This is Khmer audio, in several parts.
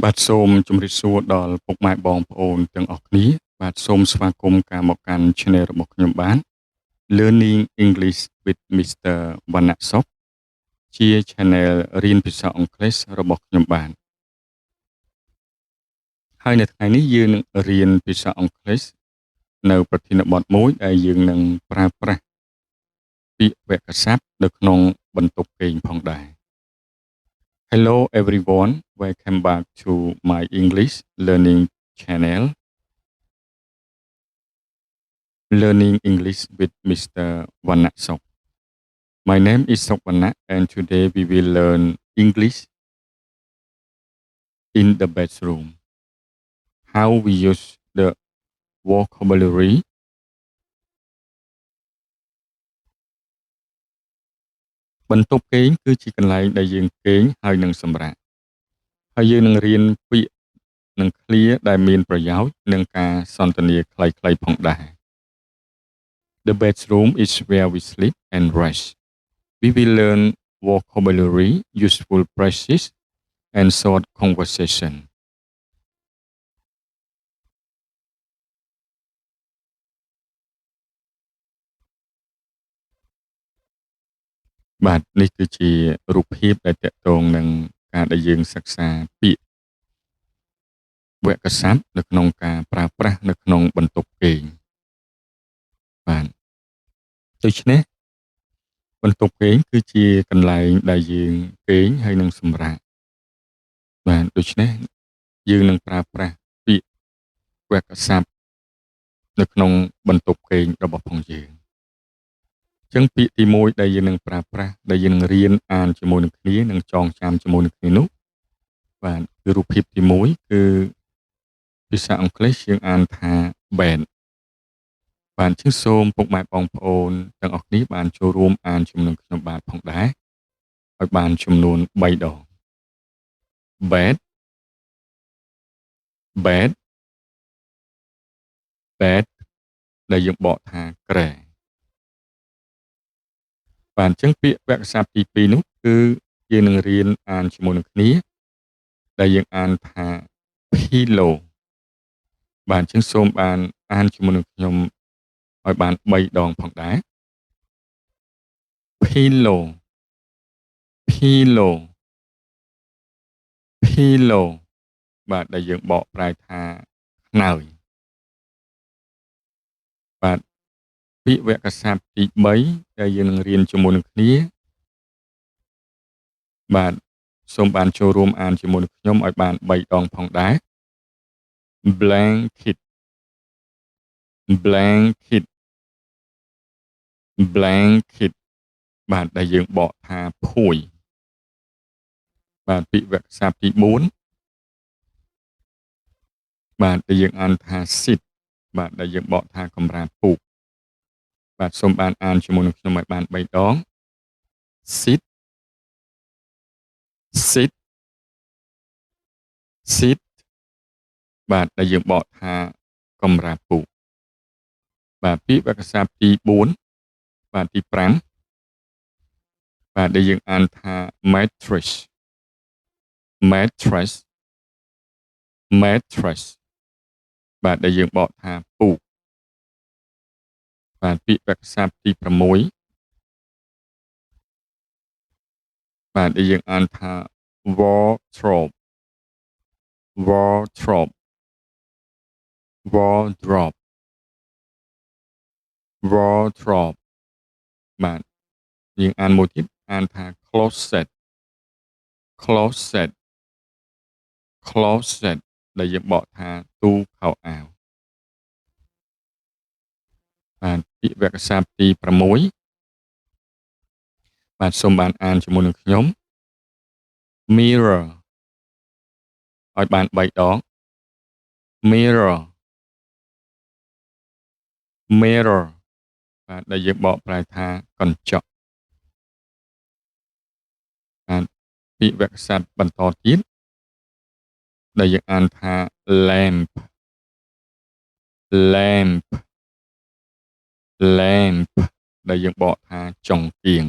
បាទសូមជម្រាបសួរដល់ពុកម៉ែបងប្អូនទាំងអស់គ្នាបាទសូមស្វាគមន៍ការមកកាន់ Channel របស់ខ្ញុំបាន Learning English with Mr. វណ្ណៈសុខជា Channel រៀនភាសាអង់គ្លេសរបស់ខ្ញុំបានហើយនៅថ្ងៃនេះយើងនឹងរៀនភាសាអង់គ្លេសនៅប្រធានបទមួយដែលយើងនឹងប្រើប្រាស់ពាក្យវគ្គសព្ទនៅក្នុងបន្ទប់គេងផងដែរ Hello everyone, welcome back to my English learning channel. Learning English with Mr. Wanak Sok. My name is Sok Wanak and today we will learn English in the bedroom. How we use the vocabulary. បន្ទប់គេងគឺជាកន្លែងដែលយើងគេងហើយនឹងសម្រាកហើយយើងនឹងរៀនពាក្យនិងឃ្លាដែលមានប្រយោជន៍និងការសន្ទនាខ្លីៗផងដែរ The bedroom is where we sleep and rest. We will learn vocabulary, useful phrases, and short conversation. បាទនេះគឺជារូបភាពដែលទាក់ទងនឹងការដែលយើងសិក្សាពាក្យវគ្គសព្ទនៅក្នុងការប្រើប្រាស់នៅក្នុងបន្ទប់គេងបាទដូច្នេះបន្ទប់គេងគឺជាកន្លែងដែលយើងគេងហើយនឹងសម្រាកបាទដូច្នេះយើងនឹងប្រើប្រាស់ពាក្យវគ្គសព្ទនៅក្នុងបន្ទប់គេងរបស់ផងយើងអញ្ចឹងពាក្យទី1ដែលយើងនឹងប្រើប្រាស់ដែលយើងនឹងរៀនអានជាមួយនឹងគ្នានិងចងចាំជាមួយនឹងគ្នានោះបាទគឺរូបភាពទី1គឺភាសាអង់គ្លេសយើងអានថា bed បាទអញ្ចឹងសូមពុកម៉ែបងប្អូនទាំងអស់គ្នាបានចូលរួមអានជាមួយនឹងខ្ញុំបាទផងដែរឲ្យបានចំនួន3ដង bed bed bed ដែលយើងបកថាគ្រែបាទអញ្ចឹងពាក្យវគ្គសព្ទទី2នោះគឺយើងនឹងរៀនអានជាមួយនឹងគ្នាដែលយើងអានថា pillow បាទអញ្ចឹងសូមបានអានជាមួយនឹងខ្ញុំឲ្យបាន3ដងផងដែរ pillow pillow pillow បាទដែលយើងបកប្រែថាខ្នើយបាទពាក្យវគ្គសព្ទទី3ដែលយើងនឹងរៀនជាមួយនឹងគ្នាបាទសូមបានចូលរួមអានជាមួយនឹងខ្ញុំឲ្យបាន3ដងផងដែរ blanket blanket blanket បាទដែលយើងបកថាភួយបាទពាក្យវគ្គសព្ទទី4បាទដែលយើងអានថា sit បាទដែលយើងបកថាកម្រាលពូកបាទសូមបានអានជាមួយនឹងខ្ញុំឲ្យបាន3ដង sit sit sit បាទដែលយើងបកថាកម្រាលពូកបាទពាក្យវគ្គសព្ទទី4បាទទី5បាទដែលយើងអានថា mattress mattress mattress បាទដែលយើងបកថាពូកបាទពាក្យវគ្គសព្ទទី6បាទដែលយើងអានថា wardrobe wardrobe wardrobe wardrobe បាទយើងអានមួយទៀតអានថា closet closet closet ដែលយើងបកថាទូខោអាវបាទពាក្យវគ្គសព្ទទី6បាទសូមបានអានជាមួយនឹងខ្ញុំ mirror ឲ្យបាន3ដង mirror mirror បាទដែលយើងបកប្រែថាកញ្ចក់បាទពាក្យវគ្គសព្ទបន្តទៀតដែលយើងអានថា lamp lamp lamp ដែលយើងបកថាចង្កៀង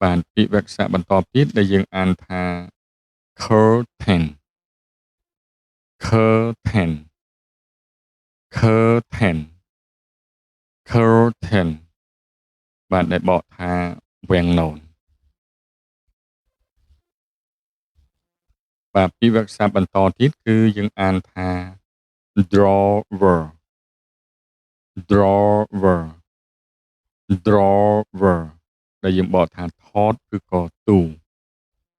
បាទពាក្យវគ្គបន្តទៀតដែលយើងអានថា curtain curtain curtain curtain បាទដែលបកថាវាំងននបាទពាក្យវគ្គបន្តទៀតគឺយើងអានថា drawer drawer drawer ដែលយើងបកថាថតឬក៏ទូ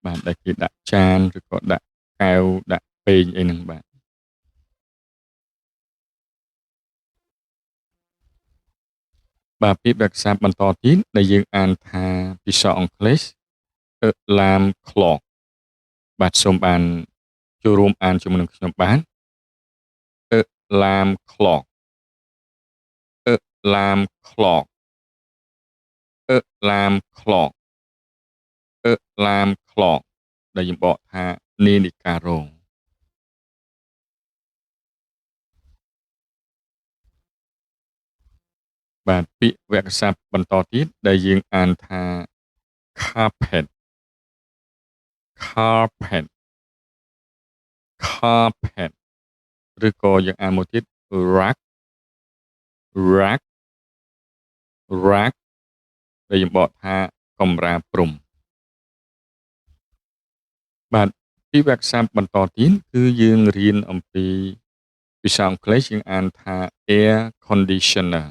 បាទដែលគេដាក់ចានឬក៏ដាក់កែវដាក់ពេងអីហ្នឹងបាទបាទពាក្យវគ្គបន្តទៀតដែលយើងអានថាភាសាអង់គ្លេស alarm clock បាទសូមបានចូលរួមអានជាមួយនឹងខ្ញុំបាន alarm clock alarm clock alarm clock alarm clock ដែលយើងបកថានាឡិការោងបាទពាក្យវគ្គសព្ទបន្តទៀតដែលយើងអានថា carpet carpet carpet ឬក៏យើងអានមួយទៀត rug rug rug ដែលយើងបកថាកម្រាលព្រំបាទពាក្យវគ្គសព្ទបន្តទៀតគឺយើងរៀនអំពីភាសាអង់គ្លេសយើងអានថា air conditioner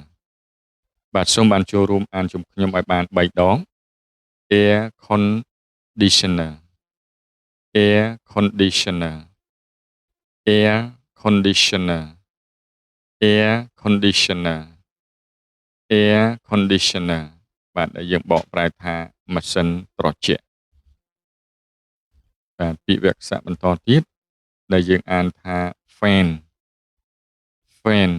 បាទសូមបានចូលរួមអានជុំខ្ញុំឲ្យបាន3ដង air conditioner air conditioner air conditioner air conditioner air conditioner បាទដែលយើងបកប្រែថាម៉ាស៊ីនត្រជាក់បាទពាក្យវគ្គបន្តទៀតដែលយើងអានថា fan fan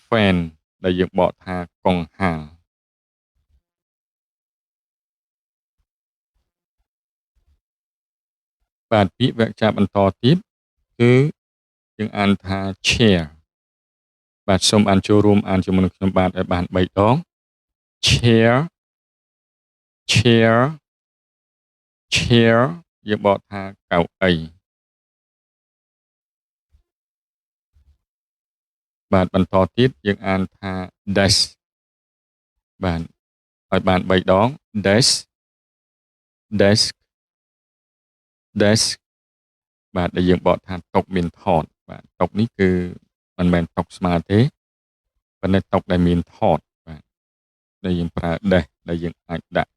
fan ដែលយើងបកថាកង្ហារបាទពាក្យវគ្គបន្តទៀតគឺយើងអានថា chair បាទសូមបានចូលរួមអានជាមួយនឹងខ្ញុំបាទឲ្យបាន3ដង chair chair chair យើងបកថាកៅអីបាទបន្តទៀតយើងអានថា desk បាទឲ្យបាន3ដង desk desk desk បាទដែលយើងបកថាតុមានថតបាទតុនេះគឺមិនមែនតុស្មើទេប៉ុន្តែតុដែលមានថតបាទដែលយើងប្រើ desk ដែលយើងអាចដាក់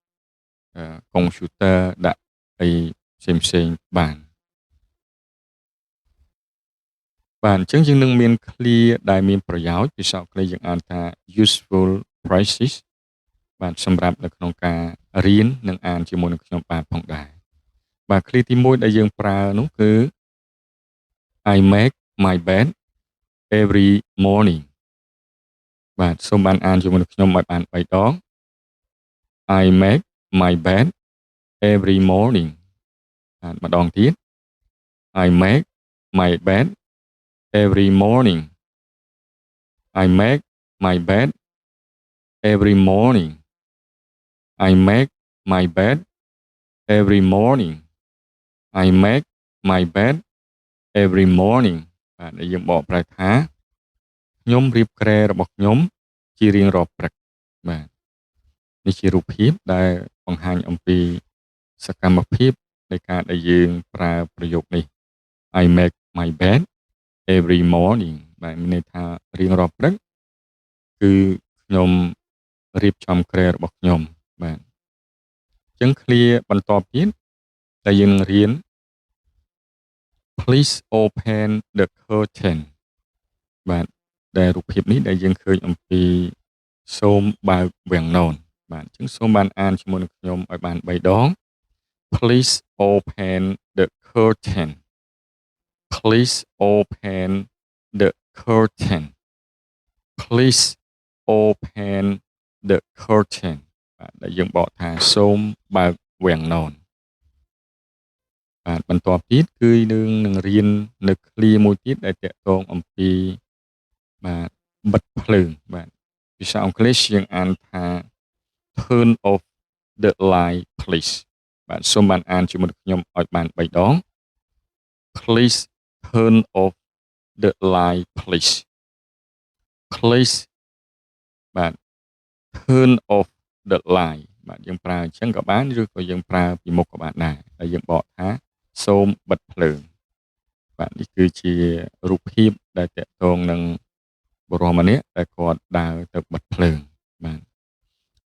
កុំព្យូទ័រដាក់អីផ្សេងៗបានបាទអញ្ចឹងយើងនឹងមានឃ្លាដែលមានប្រយោជន៍ភាសាអង់គ្លេសយើងអានថា useful phrases បាទសម្រាប់នៅក្នុងការរៀននិងអានជាមួយនឹងខ្ញុំបាទផងដែរបាទឃ្លាទី1ដែលយើងប្រើនោះគឺ I make my bed every morning បាទសូមបានអានជាមួយនឹងខ្ញុំឲ្យបាន3ដង I make my bed every morning បាទម្ដងទៀត I make my bed every morning I make my bed every morning I make my bed every morning I make my bed every morning បាទដែលយើងបកប្រែថាខ្ញុំរៀបគ្រែរបស់ខ្ញុំជារៀងរាល់ព្រឹកបាទនេះជារូបភាពដែលបង្ហាញអំពីសកម្មភាពនៃការដែលយើងប្រើប្រយោគនេះ I make my bed every morning បាទមានន័យថារៀងរាល់ព្រឹកគឺខ្ញុំរៀបចំគ្រែរបស់ខ្ញុំបាទអញ្ចឹងឃ្លាបន្តទៀតដែលយើងនឹងរៀន Please open the curtain បាទដែលរូបភាពនេះដែលយើងឃើញអំពីសូមបើកវាំងននបាទអញ្ចឹងសូមបានអានជាមួយនឹងខ្ញុំឲ្យបាន3ដង Please open the curtain Please open the curtain Please open the curtain បាទដែលយើងបកថាសូមបើកវាំងននបាទបន្ទាប់ទៀតគឺយើងនឹងរៀននៅឃ្លាមួយទៀតដែលតាក់ទងអំពីបាទបិទភ្លើងបាទភាសាអង់គ្លេសយើងអានថា turn off the light please បាទសូមបានអានជាមួយខ្ញុំឲ្យបាន3ដង please turn off the light please please បាទ turn off the light បាទយើងប្រើអញ្ចឹងក៏បានឬក៏យើងប្រើពីមុខក៏បានដែរហើយយើងបកថាសូមបិទភ្លើងបាទនេះគឺជារូបភាពដែលតកតងនឹងបុរសម្នាក់ដែលគាត់ដើរទៅបិទភ្លើងបាទ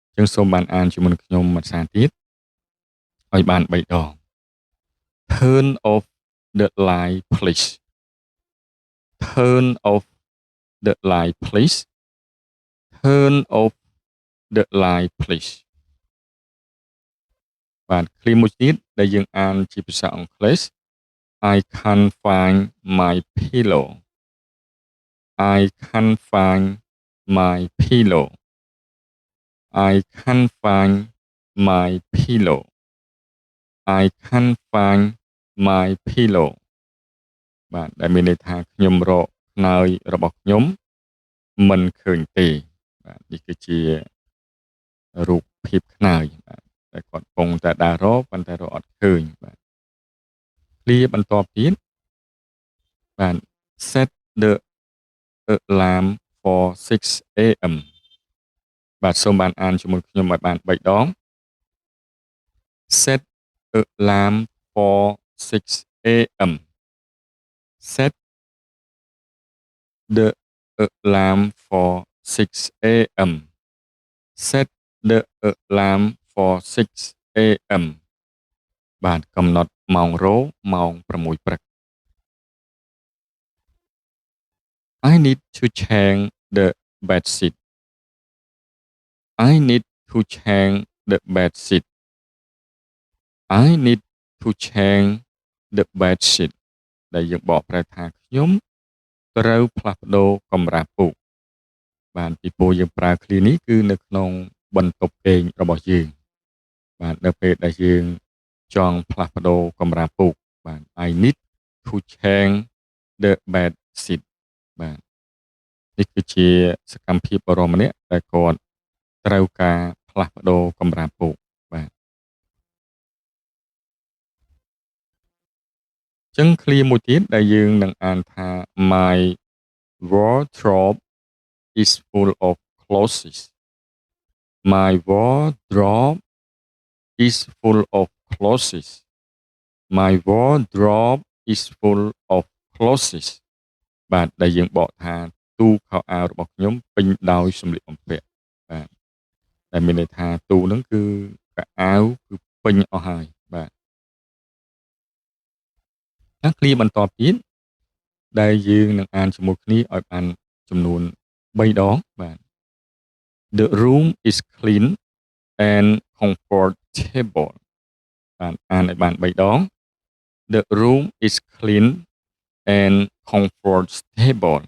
អញ្ចឹងសូមបានអានជាមួយនឹងខ្ញុំមួយសារទៀតឲ្យបាន3ដង turn off the light please turn off the light please turn off the light please បាទឃ្លាមួយទៀតដែលយើងអានជាភាសាអង់គ្លេស I can't find my pillow I can't find my pillow I can't find my pillow I can't find my pillow បាទដែលមានន័យថាខ្ញុំរកខ្នើយរបស់ខ្ញុំមិនឃើញទេបាទនេះគឺជារូបភាពខ្នើយបាទតែគាត់កំពុងតែដើររកប៉ុន្តែរកអត់ឃើញបាទឃ្លាបន្ទាប់ទៀតបាទ set the alarm for 6 am បាទសូមបានអានជាមួយខ្ញុំឲ្យបាន3ដង set alarm for 6 am set the alarm for 6 am set the alarm for 6 am បាទកំណត់ម៉ោងរោម៉ោង6ព្រឹក I need to change the bed sheet I need to change the bed sheet I need to change the bed sheet ដែលយើងបកប្រែថាខ្ញុំត្រូវផ្លាស់ប្ដូរកម្រាលពូកបាទពីព្រោះយើងប្រើឃ្លានេះគឺនៅក្នុងបន្ទប់គេងរបស់យើងបាទនៅពេលដែលយើងចង់ផ្លាស់ប្ដូរកម្រាលពូកបាទ I need to change the bed sheet បាទនេះគឺជាសកម្មភាពបរិមម្នាក់ដែលគាត់ត្រូវការផ្លាស់ប្ដូរកម្រាលពូកបាទចឹងឃ្លាមួយទៀតដែលយើងនឹងអានថា My wardrobe is full of clothes My wardrobe is full of clothes My wardrobe is full of clothes បាទដែលយើងបកថាទូខោអាវរបស់ខ្ញុំពេញដោយសម្លៀកបំពាក់បាទដែលមានន័យថាទូហ្នឹងគឺកៅអៅគឺពេញអស់ហើយបាទឃ្លាបន្តទៀតដែលយើងនឹងអានជាមួយគ្នាឲ្យបានចំនួន3ដងបាទ The room is clean and comfortable បាទអានឲ្យបាន3ដង The room is clean and comfortable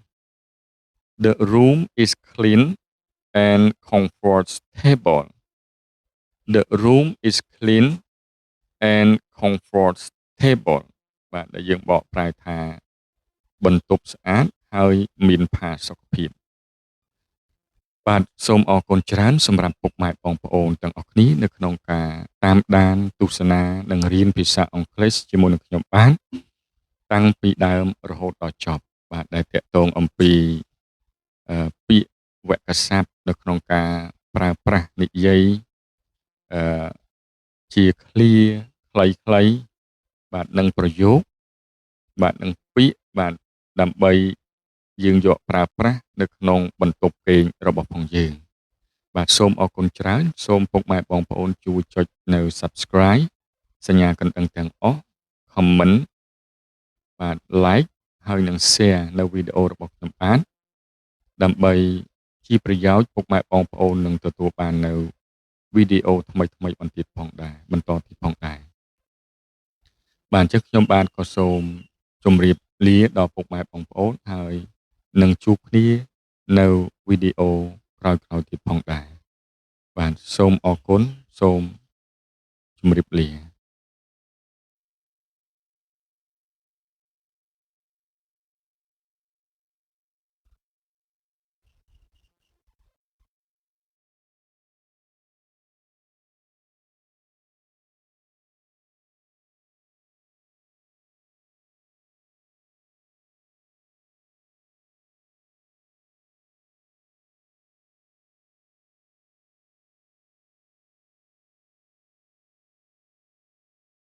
The room is clean and comfortable The room is clean and comfortable បាទដែលយើងបកប្រែថាបន្ទប់ស្អាតហើយមានផាសុកភាពបាទសូមអរគុណច្រើនសម្រាប់ពុកម៉ែបងប្អូនទាំងអស់គ្នានៅក្នុងការតាមដានទស្សនានិងរៀនភាសាអង់គ្លេសជាមួយនឹងខ្ញុំបានតាំងពីដើមរហូតដល់ចប់បាទដែលតាក់ទងអំពីពាក្យវគ្គស័ព្ទនៅក្នុងការប្រើប្រាស់និយាយជាឃ្លាខ្លីៗបាទនិងប្រយោគបាទនិងពាក្យបាទដើម្បីយើងយកប្រើប្រាស់នៅក្នុងបន្ទប់គេងរបស់ផងយើងបាទសូមអរគុណច្រើនសូមពុកម៉ែបងប្អូនជួយចុចនៅ Subscribe សញ្ញាកណ្ដឹងទាំងអស់ Comment បាទ Like ហើយនិង Share នៅវីដេអូរបស់ខ្ញុំបានដើម្បីជាប្រយោជន៍ពុកម៉ែបងប្អូននឹងទទួលបាននៅវីដេអូថ្មីៗបន្តទៀតផងដែរបាទអញ្ចឹងខ្ញុំបាទក៏សូមជម្រាបលាដល់ពុកម៉ែបងប្អូនហើយនឹងជួបគ្នានៅវីដេអូក្រោយៗទៀតផងដែរបាទសូមអរគុណសូមជម្រាបលា